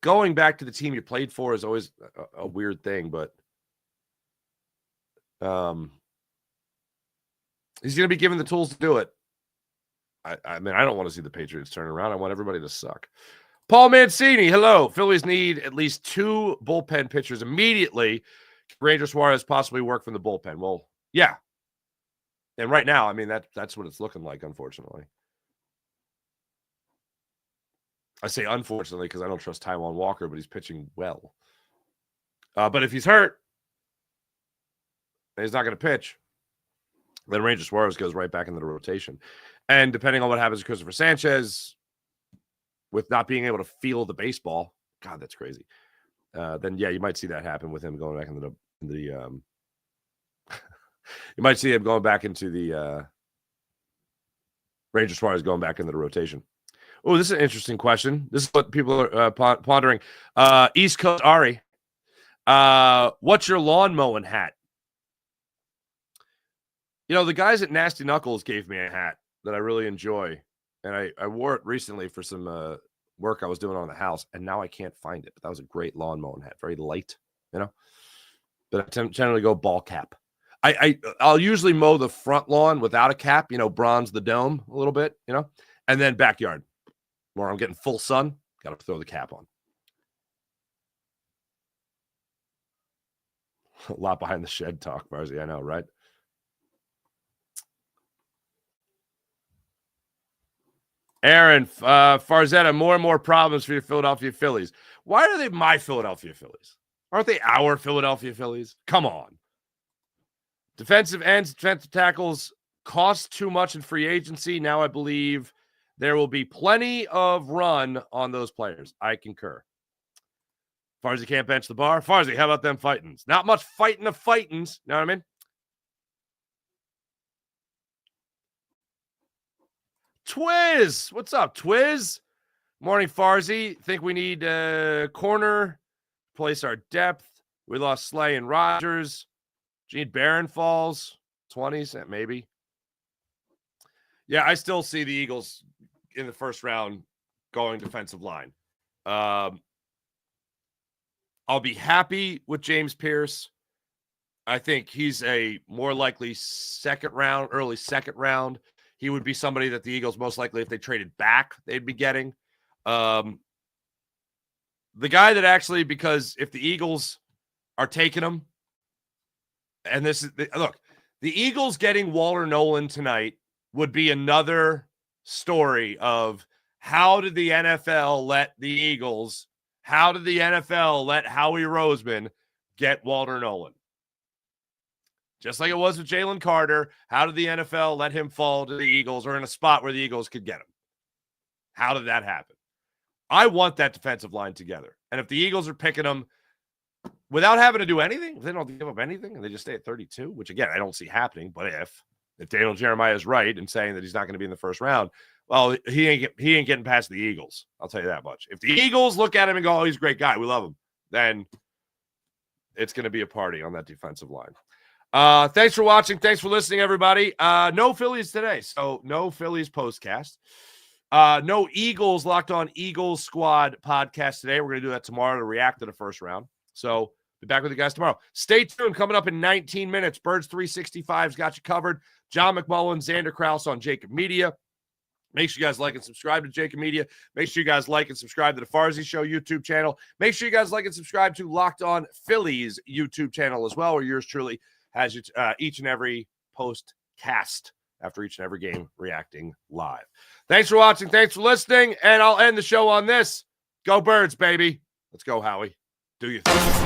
going back to the team you played for is always a weird thing, but he's going to be given the tools to do it. I mean, I don't want to see the Patriots turn around. I want everybody to suck. Paul Mancini, hello. Phillies need at least 2 bullpen pitchers immediately. Ranger Suarez possibly work from the bullpen. Well, yeah. And right now, I mean, that's what it's looking like, unfortunately. I say unfortunately because I don't trust Taijuan Walker, but he's pitching well. But if he's hurt and he's not going to pitch, then Ranger Suarez goes right back into the rotation. And depending on what happens to Christopher Sanchez, with not being able to feel the baseball, God, that's crazy. Then yeah, you might see that happen with him going back into the you might see him going back into the Ranger Suarez going back into the rotation. Oh, this is an interesting question. This is what people are pondering. East Coast Ari, what's your lawn mowing hat? The guys at Nasty Knuckles gave me a hat that I really enjoy. And I wore it recently for some work I was doing on the house, and now I can't find it. But that was a great lawn mowing hat, very light, But I generally go ball cap. I'll usually mow the front lawn without a cap, bronze the dome a little bit, and then backyard where I'm getting full sun, got to throw the cap on. A lot behind the shed talk, Barzy, I know, right? Aaron, Farzetta, more and more problems for your Philadelphia Phillies. Why are they my Philadelphia Phillies? Aren't they our Philadelphia Phillies? Come on. Defensive ends, defensive tackles cost too much in free agency. Now I believe there will be plenty of run on those players. I concur. Farzy can't bench the bar. Farzy, how about them fightings? Not much fighting of fightings. You know what I mean? Twiz, what's up, Twiz? Morning, Farzy. Think we need a corner, place our depth. We lost Slay and Rogers. Gene Barron falls, 20s, maybe. Yeah, I still see the Eagles in the first round going defensive line. I'll be happy with James Pierce. I think he's a more likely early second round. he would be somebody that the Eagles most likely, if they traded back, they'd be getting. The guy that actually, because if the Eagles are taking him, and this is look, the Eagles getting Walter Nolan tonight would be another story of how did the NFL let Howie Roseman get Walter Nolan? Just like it was with Jalen Carter, how did the NFL let him fall to the Eagles or in a spot where the Eagles could get him? How did that happen? I want that defensive line together. And if the Eagles are picking them without having to do anything, if they don't give up anything and they just stay at 32, which again, I don't see happening, but if Daniel Jeremiah is right in saying that he's not going to be in the first round, well, he ain't getting past the Eagles. I'll tell you that much. If the Eagles look at him and go, oh, he's a great guy, we love him, then it's going to be a party on that defensive line. Thanks for watching. Thanks for listening, everybody. No Phillies today, so no Phillies postcast. No Eagles Locked On Eagles Squad podcast today. We're going to do that tomorrow to react to the first round. So be back with you guys tomorrow. Stay tuned. Coming up in 19 minutes, Birds 365's got you covered. John McMullen, Xander Krause on Jacob Media. Make sure you guys like and subscribe to Jacob Media. Make sure you guys like and subscribe to the Farzy Show YouTube channel. Make sure you guys like and subscribe to Locked On Phillies YouTube channel as well, where yours truly has each and every post-cast after each and every game reacting live. Thanks for watching. Thanks for listening. And I'll end the show on this. Go Birds, baby. Let's go, Howie. Do your thing.